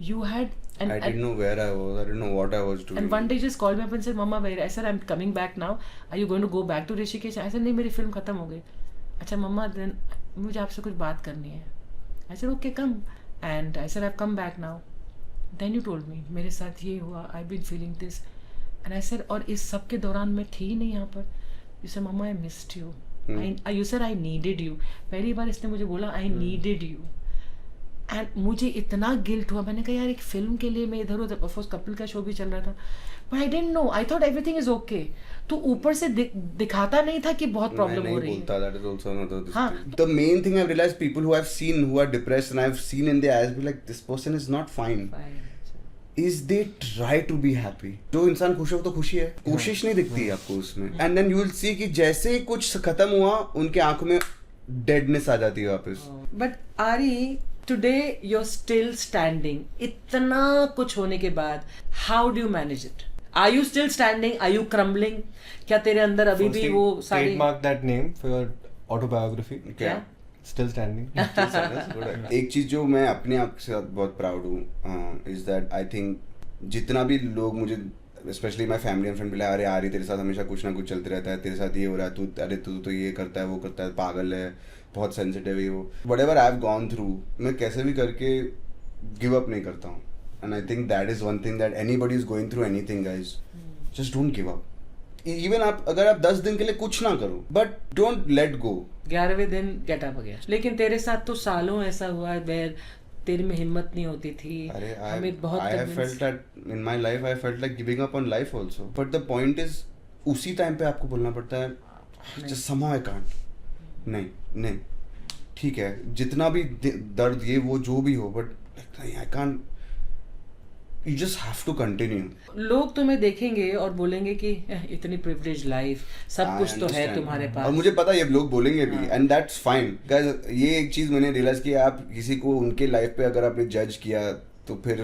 you had I didn't know where I was. I didn't know what I was doing. And one day just called me up and said, Mama, where? I said, I'm coming back now. Are you going to go back to Rishikesh? I said, नहीं मेरी film खत्म हो गई. अच्छा मम्मा then मुझे आपसे कुछ बात करनी है. I said, okay, come. And I said, I've come back now. Then you told me, मेरे साथ ये हुआ. I've been feeling this. And I said, और इस सब के दौरान मैं थी नहीं यहाँ पर. You said, Mama, I missed you. You said, I needed you. पहली बार इसने मुझे बोला, I needed you. एंड मुझे इतना गिल्ट हुआ. मैंने कहा यार एक फिल्म के लिए मैं इधर उधर ऑफकोर्स कपिल का शो भी चल रहा था but I didn't know. I thought everything is okay. तो ऊपर से दिखाता नहीं था कि बहुत प्रॉब्लम हो रही है. That is also another. The main thing I've realized, people who I've seen who are depressed and I've seen in their eyes be like, this person is not fine. Is they try to be happy. जो इंसान खुश हो तो खुशी है, कोशिश नहीं दिखती है आपको उसमें. And then you will see कि जैसे कुछ खत्म हुआ उनके आंखों में डेडनेस आ जाती है वापस. बट आरी today you're still standing. इतना कुछ होने के बाद how do you manage it? Are you still standing? Are you crumbling? क्या तेरे अंदर अभी भी वो सारी trademark that name for your autobiography. क्या? Still standing. एक चीज जो मैं अपने आप के साथ बहुत प्राउड हूँ is that I think जितना भी लोग मुझे specially my family and friend बोले अरे यार तेरे साथ हमेशा कुछ ना कुछ चलते रहता है, तेरे साथ ये हो रहा है, तू तो ये करता है वो करता है, पागल है, बहुत सेंसिटिव है वो. Whatever I have gone through मैं कैसे भी करके गिव अप नहीं करता हूँ. And I think that is one thing that anybody is going through anything guys, just don't give up. Even अगर आप 10 दिन के लिए कुछ ना करो बट डोंट लेट गो. 11वें दिन गेट अप अगेन. लेकिन तेरे साथ तो सालों ऐसा हुआ है तेरे में हिम्मत नहीं होती थी. हमें बहुत I have felt that in my life I felt like giving up on life also. But the point is उसी टाइम पे आपको बोलना पड़ता है just somehow I can't. नहीं ठीक है जितना भी दर्द ये वो जो भी हो but नहीं I can't. You just have to continue. लोग तुम्हें देखेंगे और बोलेंगे कि इतनी प्रिविलेज लाइफ सब कुछ तो है तुम्हारे पास. और मुझे पता है ये लोग बोलेंगे भी and that's fine. Guys, ये एक चीज मैंने रियलाइज किया, आप किसी को उनके लाइफ पे अगर आपने जज किया तो फिर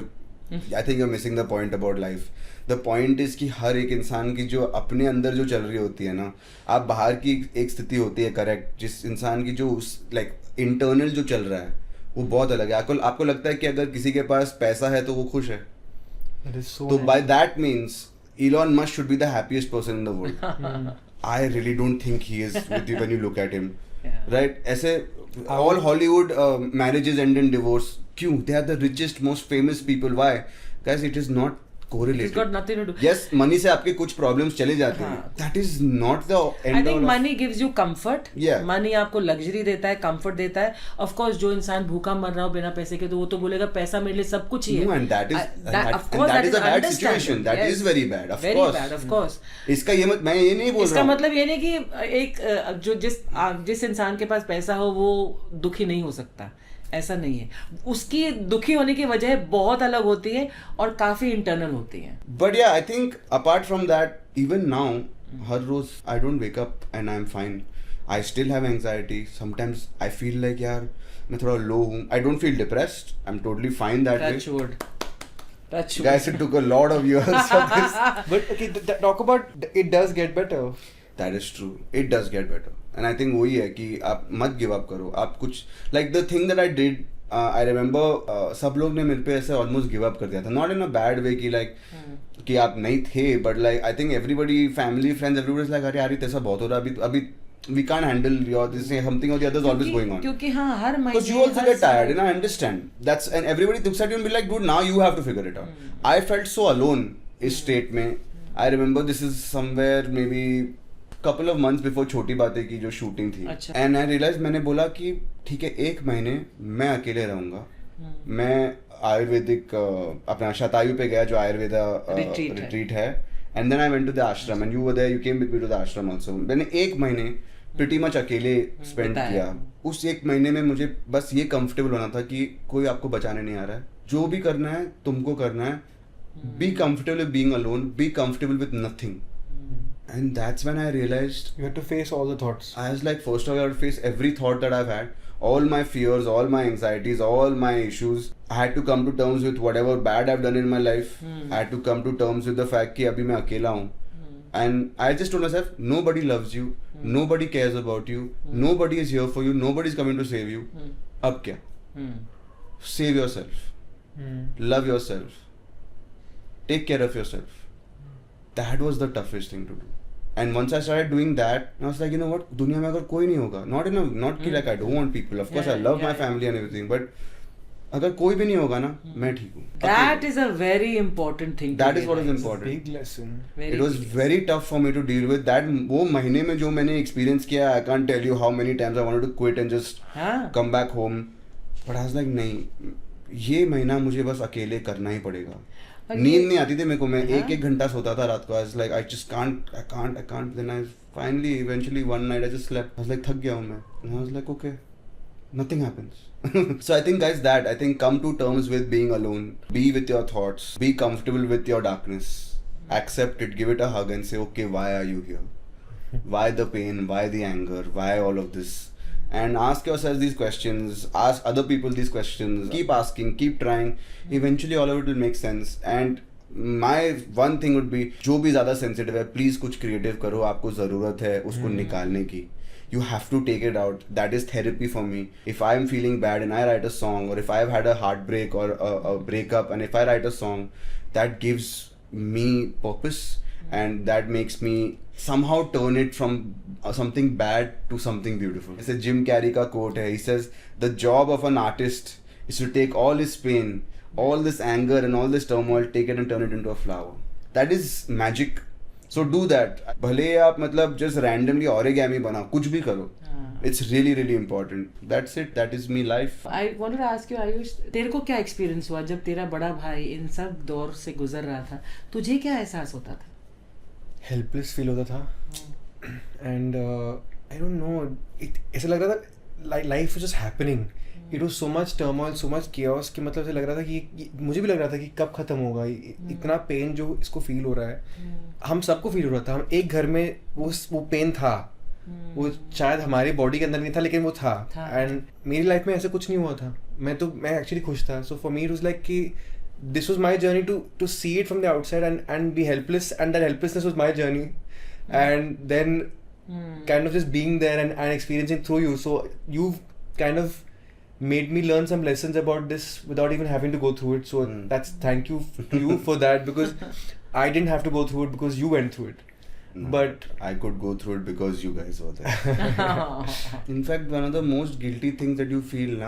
I think you're missing the point about life. The point is कि हर एक इंसान की जो अपने अंदर जो चल रही होती है ना, आप बाहर की एक स्थिति होती है करेक्ट, जिस इंसान की जो लाइक इंटरनल जो चल रहा है वो बहुत अलग है. आपको लगता है कि अगर किसी के पास पैसा है तो वो खुश है. So by that means Elon Musk should be the happiest person in the world. I really don't think he is with you when you look at him. Yeah. Right? ऐसे all Hollywood marriages end in divorce. क्यों? They are the richest, most famous people. Why? Guys, it is not It's correlated. got nothing to do. Yes, money से आपके कुछ problems चले जाते हैं. हाँ. That is not the I end think all of. money gives you comfort. Yeah. Money आपको luxury देता है, comfort देता है. Of course, जो इंसान भूखा मर रहा हो बिना पैसे के, तो वो तो बोलेगा पैसा मेरे लिए सब कुछ ही है. No, and that is of course, that is a bad understandable. situation. That Yes. is very bad. Of Very course. bad, of course. इसका ये मैं ये नहीं बोल इसका रहा हूँ. मतलब ये नहीं कि एक जो जिस इंसान के पास पैसा हो वो दुखी नहीं हो सकता, ऐसा नहीं है. उसकी दुखी होने की वजह बहुत अलग होती है और काफी इंटरनल होती है. But yeah, I think apart from that, even now, her rose I don't wake up and I'm fine. I still have anxiety. Sometimes I feel like यार मैं थोड़ा low हूँ. I don't feel depressed. I'm totally fine that way. Touch wood. Touch wood. Guys, it took a lot of years for this. But okay, talk about it does get better. That is true. It does get better. And I think वही है कि आप मत give up करो. आप कुछ like the thing that I did, I remember सब लोग ने मेरे पे ऐसे almost give up कर दिया था. Not in a bad way कि like कि आप नहीं थे, but like I think everybody, family, friends, everybody is like अरे यार ये ऐसा बहुत हो रहा है अभी we can't handle your this something or the other is always going on. क्योंकि हाँ हर महीने Because you also get tired, and I understand. That's and everybody looks at you and be like, dude, now you have to figure it out. I felt so alone इस state में. I remember this is somewhere maybe couple of months before छोटी बातें की जो shooting थी. अच्छा. And I realized मैंने बोला कि ठीक है 1 महीने मैं अकेले रहूँगा. मैं आयुर्वेदिक अपना शतायु पे गया जो आयुर्वेदा retreat है. And then I went to the ashram and you were there. You came with me to the ashram also. मैंने 1 महीने pretty much अकेले spend किया. उस 1 महीने में मुझे बस ये comfortable होना था कि कोई आपको बचाने नहीं आ रहा है. जो भी करना है तुमको करना है. Be comfortable with being alone. Be comfortable with nothing. And that's when I realized You have to face all the thoughts. I was like, first of all, I had to face every thought that I've had, all my fears, all my anxieties, all my issues. I had to come to terms with whatever bad I've done in my life. I had to come to terms with the fact कि अभी मैं अकेला हूँ. And I just told myself, nobody loves you, nobody cares about you, nobody is here for you, nobody is coming to save you. अब क्या? Save yourself. Love yourself. Take care of yourself. That was the toughest thing to do. And once I started doing that, I was like, you know what? दुनिया में अगर कोई नहीं होगा, not कि like I don't want people. Of course, I love my family and everything, but अगर कोई भी नहीं होगा ना, मैं ठीक हूँ. That is a very important thing. That is what is important. Big lesson. It was very tough for me to deal with that. वो महीने में जो मैंने experience किया, I can't tell you how many times I wanted to quit and just come back home. But I was like, नहीं, ये महीना मुझे बस अकेले करना ही पड़ेगा. नींद नहीं आती थी मेरे को. मैं एक घंटा सोता था रात को. I was like, I just can't. Then I finally, eventually one night I just slept. I was like, थक गया हूँ मैं. And I was like, okay, nothing happens. So I think guys I think come to terms with being alone. Be with your thoughts. Be comfortable with your darkness. Accept it. Give it a hug and say, okay, why are you here? Why the pain? Why the anger? Why all of this? And ask yourselves these questions, ask other people these questions, keep asking, keep trying. Eventually all of it will make sense. And my one thing would be, जो भी ज़्यादा sensitive है, please कुछ creative करो. आपको ज़रूरत है उसको निकालने की. You have to take it out. That is therapy for me. If I am feeling bad and I write a song, or if I have had a heartbreak or a breakup, and if I write a song, that gives me purpose. And that makes me somehow turn it from something bad to something beautiful. It's a Jim Carrey ka quote hai. He says, the job of an artist is to take all his pain, all this anger and all this turmoil, take it and turn it into a flower. That is magic. So do that. भले आप मतलब just randomly origami बना, कुछ भी करो. It's really really important. That's it. That is me life. I wanted to ask you, Ayush, तेरे को क्या experience हुआ जब तेरा बड़ा भाई इन सब दौर से गुजर रहा था? तुझे क्या एहसास होता था? Helpless feel होता था. And I don't know, ऐसा लग रहा था like life was just happening. It was so much turmoil, so much chaos कि मतलब ऐसा लग रहा था कि मुझे भी लग रहा था कि कब खत्म होगा. इतना पेन जो इसको फील हो रहा है, हम सबको फील हो रहा था. हम एक घर में वो पेन था. वो शायद हमारी बॉडी के अंदर नहीं था लेकिन वो था. एंड मेरी लाइफ में ऐसा कुछ नहीं हुआ था. मैं एक्चुअली खुश था. So for me it was like कि this was my journey to see it from the outside and be helpless, and that helplessness was my journey. And then kind of just being there and experiencing through you. So you've kind of made me learn some lessons about this without even having to go through it. So that's thank you to you for that, because I didn't have to go through it because you went through it. No, but I could go through it because you guys were there. In fact, one of the most guilty things that you feel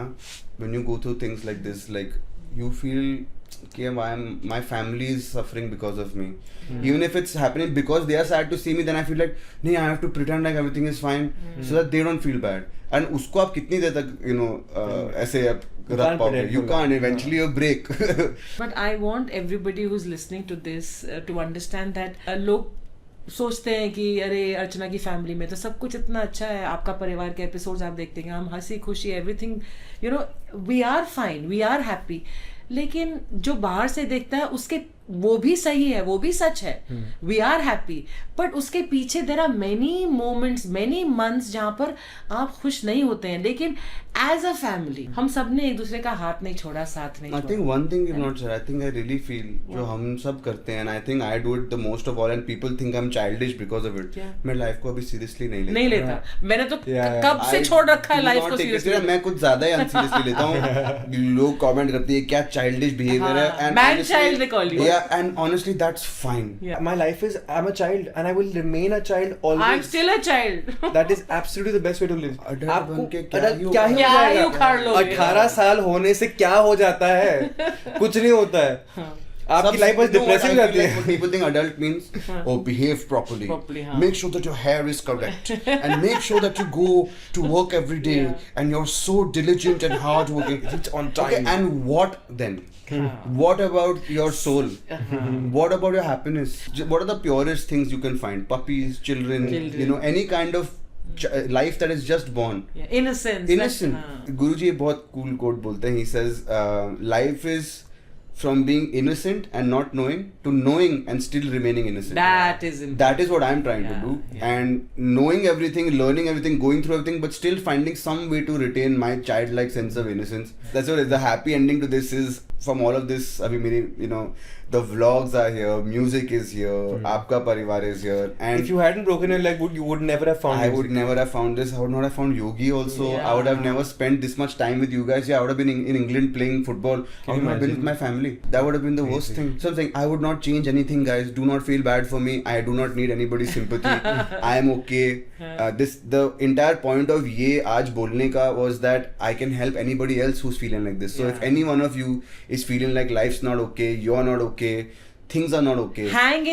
when you go through things like this, like you feel कि my family is suffering because of me. Even if it's happening because they are sad to see me, then I feel like नहीं, I have to pretend like everything is fine so that they don't feel bad. And उसको आप कितनी देर तक ऐसे आप रख पाओगे? You can't. Eventually you break. But I want everybody who's listening to this to understand that लोग सोचते हैं कि अरे अर्चना की फैमिली में तो सब कुछ इतना अच्छा है, आपका परिवार के एपिसोड्स आप देखते हैं, हम हंसी खुशी everything you know we are fine, we are happy. लेकिन जो बाहर से देखता है उसके वो भी सही है, वो भी सच है, वी आर हैप्पी, बट उसके पीछे there are many moments, many months जहाँ पर आप खुश नहीं होते हैं. लेकिन एज अ फैमिली हम सब ने एक दूसरे का हाथ नहीं छोड़ा, साथ नहीं I think one thing you've not said, I think I really feel जो हम सब करते हैं, and I think I do it the most of all, and people think I'm childish because of it. मैं लाइफ को अभी seriously नहीं लेता. मैंने तो कब से छोड़ रखा है लाइफ को सीरियसली. मैं कुछ ज्यादा ही अनसीरियसली लेता हूँ. लोग कमेंट करते हैं क्या चाइल्डिश बिहेवियर है, and man child they call you. Yeah, and honestly that's fine. My life is, I'm a child and I will remain a child always. I'm still a child. That is absolutely the best way to live. Adult बन के क्या ही क्या क्या ही उखाड़ लोगे? 18 साल होने से क्या हो जाता है? कुछ नहीं होता है. आपकी लाइफ बस डिप्रेसिंग रहती है. People think adult means oh behave properly, make sure that your hair is correct and make sure that you go to work every day and you're so diligent and hard working. It's on time. Okay, and what then? What about your soul? What about your happiness? What are the purest things you can find? Puppies, children. You know, any kind of life that is just born. Innocent. Guruji बहुत cool quote बोलते हैं. He says life is from being innocent and not knowing to knowing and still remaining innocent. That is important. That is what I'm trying to do. And knowing everything, learning everything, going through everything, but still finding some way to retain my childlike sense of innocence. That's what the happy ending to this is. From all of this, अभी मेरी, you know, the vlogs are here, music is here, आपका परिवार is here, and if you hadn't broken your leg, you would never have found. I would never have found this. I would not have found Yogi also. I would have never spent this much time with you guys. Yeah, I would have been in England playing football. I would not have been with my family. That would have been the worst thing. So I'm saying I would not change anything, guys. Do not feel bad for me. I do not need anybody's sympathy. I am okay. The entire point of ये आज बोलने का was that I can help anybody else who's feeling like this. So if any one of you is feeling like life's not okay, you're not okay, things are not okay, hang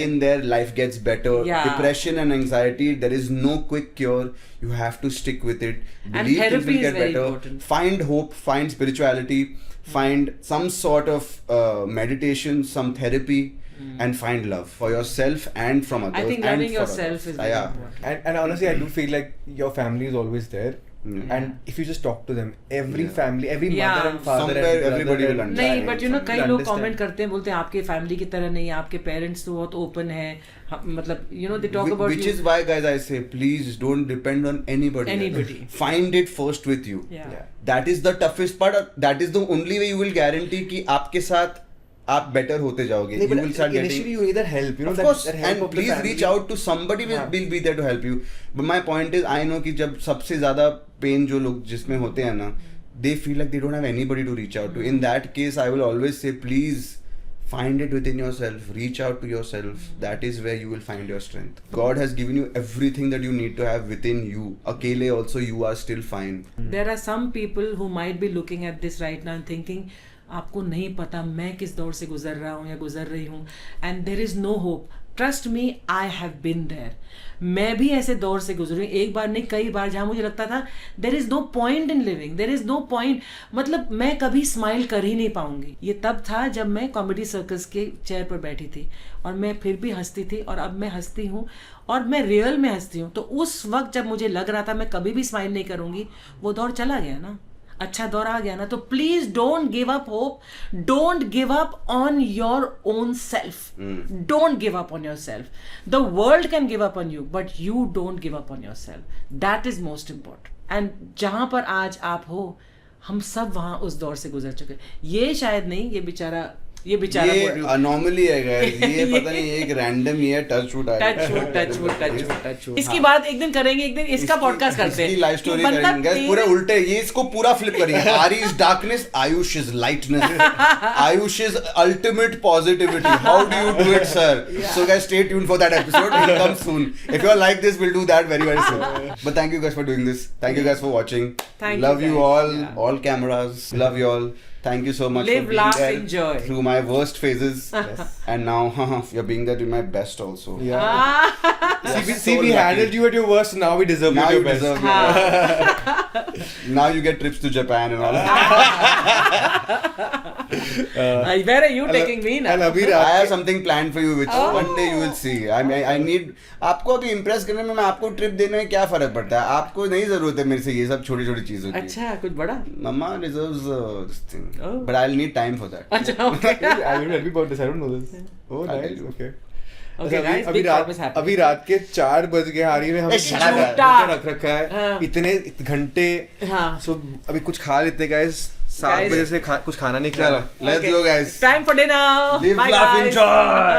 in there, life gets better. Depression and anxiety, there is no quick cure. You have to stick with it. Believe things will get better. Important. Find hope, find spirituality, find some sort of meditation, some therapy, and find love for yourself and from others. I think and loving for yourself others. is very important. And honestly, I do feel like your family is always there. And if you just talk to them, every family, every mother and father, somewhere and everybody will understand. नहीं, but you know कई लोग understand. Comment करते हैं, बोलते हैं आपके family की तरह नहीं, आपके पेरेंट्स तो बहुत ओपन है, मतलब you know they talk about which you. is why guys I say please don't depend on anybody. Find it first with you. That is the toughest part. That is the only way you will guarantee कि आपके साथ आप better होते जाओगे. You will start getting. Initially, you need that help. You know, of course, that help and of the please family. reach out to somebody. Will be there to help you. But my point is, I know कि जब सबसे ज़्यादा pain जो लोग जिसमें होते हैं ना, they feel like they don't have anybody to reach out to. In that case, I will always say, please find it within yourself. Reach out to yourself. That is where you will find your strength. God has given you everything that you need to have within you. Akele also, you are still fine. There are some people who might be looking at this right now and thinking, आपको नहीं पता मैं किस दौर से गुजर रहा हूँ या गुजर रही हूँ, and there is no hope. Trust me, I have been there. मैं भी ऐसे दौर से गुजरी, एक बार नहीं कई बार, जहाँ मुझे लगता था there is no point in living, there is no point, मतलब मैं कभी स्माइल कर ही नहीं पाऊंगी. ये तब था जब मैं कॉमेडी सर्कस के चेयर पर बैठी थी और मैं फिर भी हंसती थी, और अब मैं हंसती हूँ और मैं रियल में हंसती हूँ. तो उस वक्त जब मुझे लग रहा था मैं कभी भी स्माइल नहीं करूंगी, वो दौर चला गया ना, अच्छा दौर आ गया ना. तो please don't give up hope, don't give up on your own self, don't give up on your self. The world can give up on you, but you don't give up on your self. That is most important. And जहां पर आज आप हो, हम सब वहां उस दौर से गुजर चुके. ये शायद नहीं, ये बेचारा ये अनोमली है गाइस. ये पता नहीं एक रैंडम ये टचवुड टचवुड. इसकी बात एक दिन करेंगे, एक दिन इसका पॉडकास्ट करते हैं, इसकी लाइफ स्टोरी करेंगे गाइस. पूरे उल्टे ये इसको पूरा फ्लिप करेंगे. आरी is darkness, Ayush is lightness, Ayush is ultimate positivity. How do you do it sir? So guys stay tuned for that episode. It will come soon. If you are like this, we'll do that very very soon. But thank you guys for doing this. Thank you guys for watching. Love you all cameras. Love you all. Thank you so much Live, for being laugh, there enjoy. through my worst phases, and now you're being there in my best also. Yeah. You're See, so we lucky. handled you at your worst. Now we deserve Now you you at your deserve best. your Now you get trips to Japan and all. Where are you taking me now? And अभी I रात have something planned for you, which one day you will see. I need. आपको अभी impress करने में, मैं आपको trip देने में क्या फर्क पड़ता है? आपको नहीं जरूरत है मेरे से ये सब छोटी छोटी चीजों की. अच्छा, कुछ बड़ा? Mama deserves this thing, Oh. but I'll need time for that. अच्छा, okay. I will tell you about this. I don't know this. Oh, I'll nice. tell you. Okay. Okay, अच्छा, guys, big promise happening. अभी रात के 4 बज गए हारी में हमने shut up. झूठा। रख रखा है हाँ। इतने घंटे हाँ। सो अभी कुछ खा लेते गाइस 7 Guys. बजे से कुछ खाना नहीं खा चलो, let's Okay. go, guys. Time for dinner. Live, Bye, laugh, guys. enjoy.